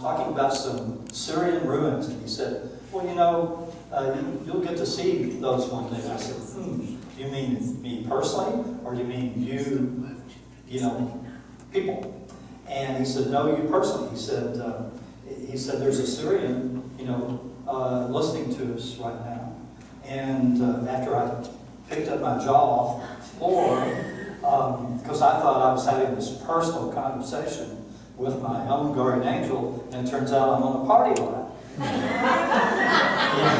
talking about some Syrian ruins, and he said, well, you know, you'll get to see those one day. I said, do you mean me personally, or do you mean you know, people? And he said, no, you personally. He said, there's a Syrian, you know, listening to us right now. And after I picked up my jaw off the floor, because I thought I was having this personal conversation with my own guardian angel, and it turns out I'm on a party line. Yeah.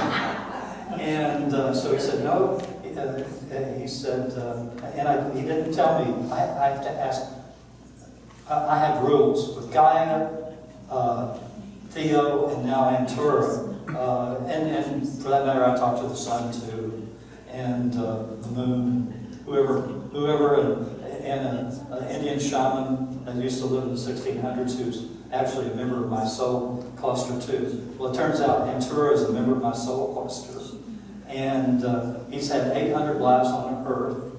And so he said, no. He said, and he didn't tell me. I have to ask. I have rules with Gaia, Theo, and now Antura. And for that matter, I talk to the sun too, and the moon, whoever, and an Indian shaman that used to live in the 1600s, who's actually a member of my soul cluster too. Well, it turns out Antura is a member of my soul cluster, and he's had 800 lives on Earth,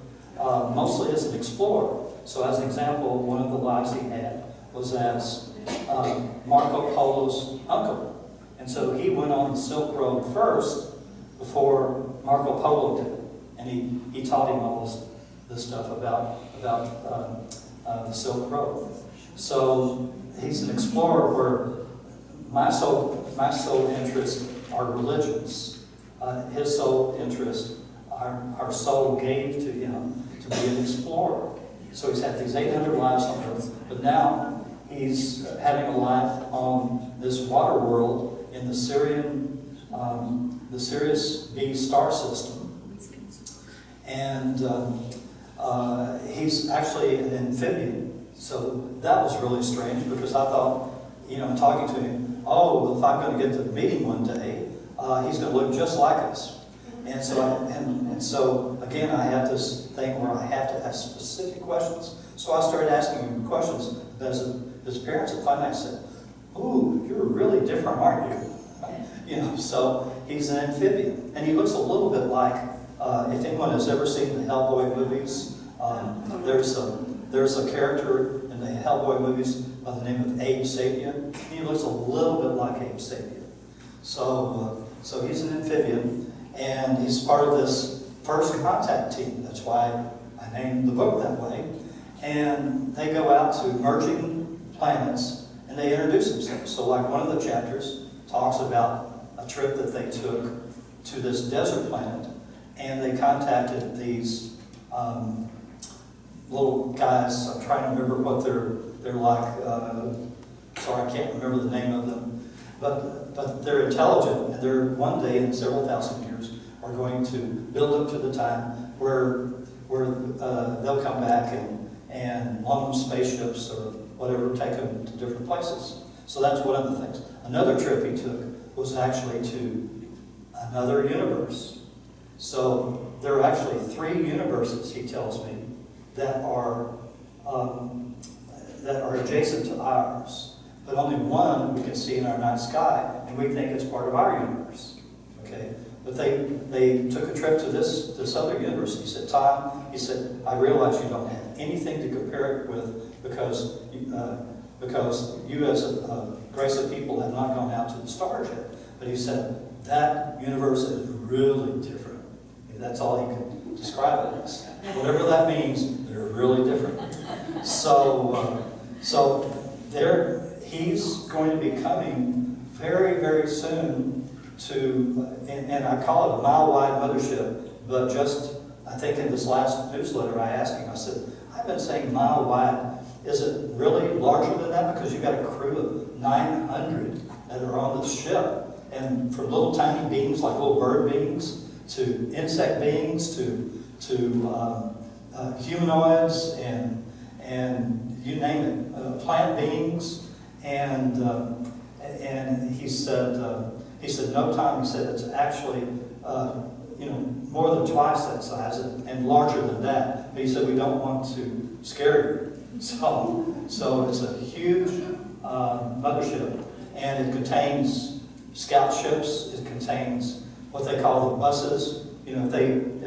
mostly as an explorer. So as an example, one of the lives he had was as Marco Polo's uncle. And so he went on the Silk Road first before Marco Polo did. And he taught him all this stuff about the Silk Road. So he's an explorer where my soul interests are religions. His soul interest, our soul gave to him to be an explorer. So he's had these 800 lives on Earth, but now he's having a life on this water world in the Sirius B star system. And he's actually an amphibian. So that was really strange, because I thought, you know, talking to him, oh, well, if I'm going to get to meet him one day, he's going to look just like us. And so again, I have this thing where I have to ask specific questions. So I started asking him questions. His parents at finally said, "Ooh, you're really different, aren't you?" You know. So he's an amphibian, and he looks a little bit like if anyone has ever seen the Hellboy movies. There's a character in the Hellboy movies by the name of Abe Sapien. He looks a little bit like Abe Sapien. So he's an amphibian. And he's part of this first contact team. That's why I named the book that way. And they go out to emerging planets and they introduce themselves. So like one of the chapters talks about a trip that they took to this desert planet, and they contacted these little guys. I'm trying to remember what they're like. Sorry, I can't remember the name of them. But they're intelligent, and they're one day in several thousand years are going to build up to the time where they'll come back and loan spaceships or whatever, take them to different places. So that's one of the things. Another trip he took was actually to another universe. So there are actually 3 universes, he tells me, that are adjacent to ours. But only one we can see in our night sky, and we think it's part of our universe. Okay? But they took a trip to this other universe. He said, Tom, he said, I realize you don't have anything to compare it with because you as a race of people have not gone out to the stars yet. But he said, that universe is really different. That's all he could describe it as. Whatever that means, they're really different. So he's going to be coming very, very soon to, and I call it a mile-wide mothership, but just, I think in this last newsletter I asked him, I said, I've been saying mile-wide. Is it really larger than that? Because you've got a crew of 900 that are on this ship. And from little tiny beings, like little bird beings, to insect beings, to humanoids, and you name it, plant beings. And he said, no, Tom, he said, it's actually, more than twice that size and larger than that. But he said, we don't want to scare you. So it's a huge mothership, and it contains scout ships. It contains what they call the buses. You know, if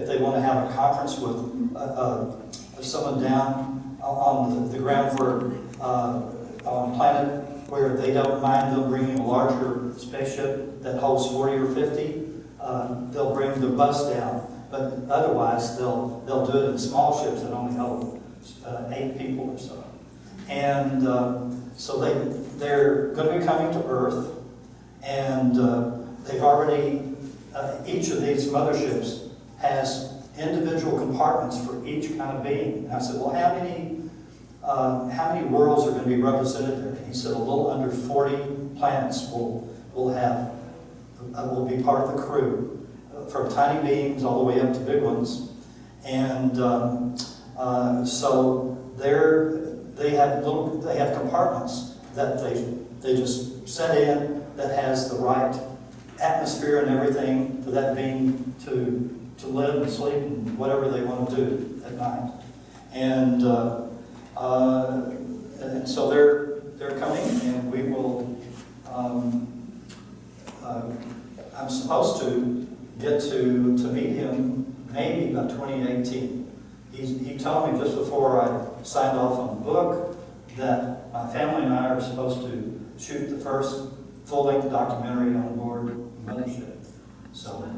they want to have a conference with someone down on the ground where on planet where they don't mind them bringing a larger spaceship that holds 40 or 50, they'll bring the bus down. But otherwise, they'll do it in small ships that only hold 8 people or so. And so they're going to be coming to Earth, and they've already, each of these motherships has individual compartments for each kind of being. And I said, well, how many worlds are going to be represented there? And he said, a little under 40 planets will be part of the crew, from tiny beings all the way up to big ones. And so they have compartments that they just set in that has the right atmosphere and everything for that being to live and sleep and whatever they want to do at night. And so they're coming, and we will. I'm supposed to get to meet him maybe by 2018. He told me just before I signed off on the book that my family and I are supposed to shoot the first full-length documentary on board the mothership. So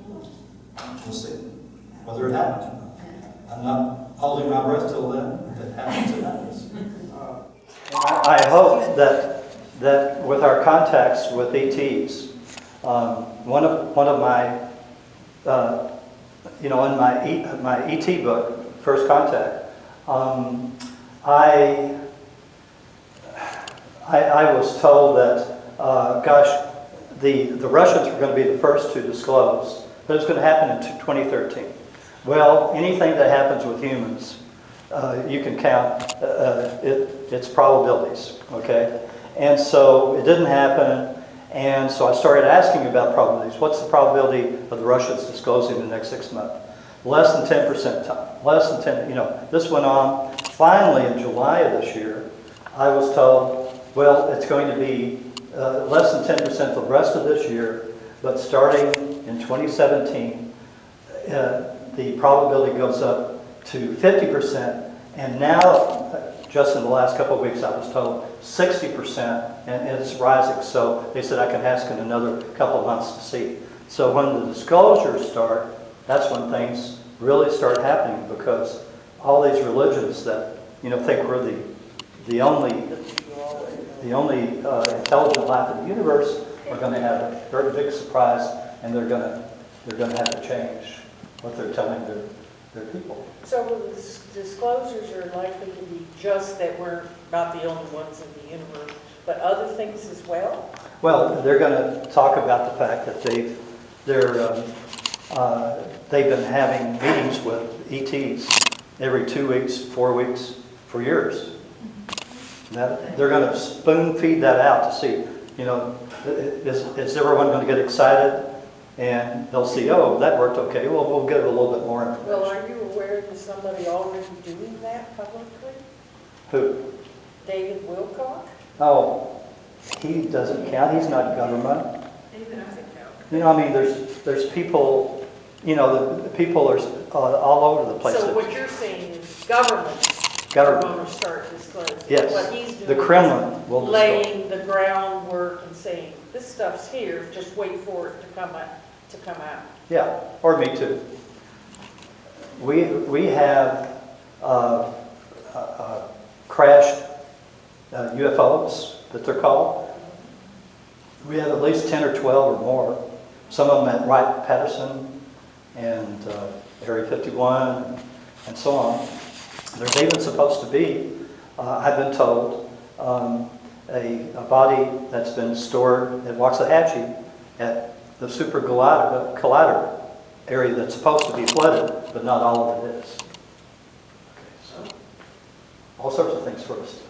we'll see whether it happens or not. I'm not holding my breath till then. If it happens, it happens. I hope that with our contacts with ETs, one of my in my ET book, First Contact, I was told that gosh, the Russians were going to be the first to disclose, but it's going to happen in 2013. Well, anything that happens with humans, you can count its probabilities, okay? And so it didn't happen, and so I started asking about probabilities. What's the probability of the Russians disclosing in the next 6 months? Less than 10% time. Less than 10, this went on. Finally, in July of this year, I was told, well, it's going to be less than 10% the rest of this year, but starting in 2017, the probability goes up to 50%, and now, just in the last couple of weeks, I was told 60%, and it's rising. So they said I can ask in another couple of months to see. So when the disclosures start, that's when things really start happening, because all these religions that think we're the only intelligent life in the universe are going to have a very big surprise, and they're going to have to change what they're telling their people. So the disclosures are likely to be just that we're not the only ones in the universe, but other things as well? Well, they're going to talk about the fact that they've been having meetings with ETs every 2 weeks, 4 weeks, for years. They're going to spoon feed that out to see, is everyone going to get excited? And they'll see, oh, that worked okay. Well, we'll give it a little bit more information. Well, are you aware of somebody already doing that publicly? Who? David Wilcock? Oh, he doesn't count. He's not government. Even doesn't count. There's people, the people are all over the place. So what you're saying is governments are going to start disclosing. Yes. What he's doing, the Kremlin will laying the groundwork and saying, this stuff's here, just wait for it to come out. Yeah, or me too. We have crashed UFOs, that they're called. We have at least 10 or 12 or more. Some of them at Wright-Patterson and Area 51 and so on. There's even supposed to be, I've been told, a body that's been stored at Waxahachie at the super collider area that's supposed to be flooded, but not all of it is. Okay, so all sorts of things for us.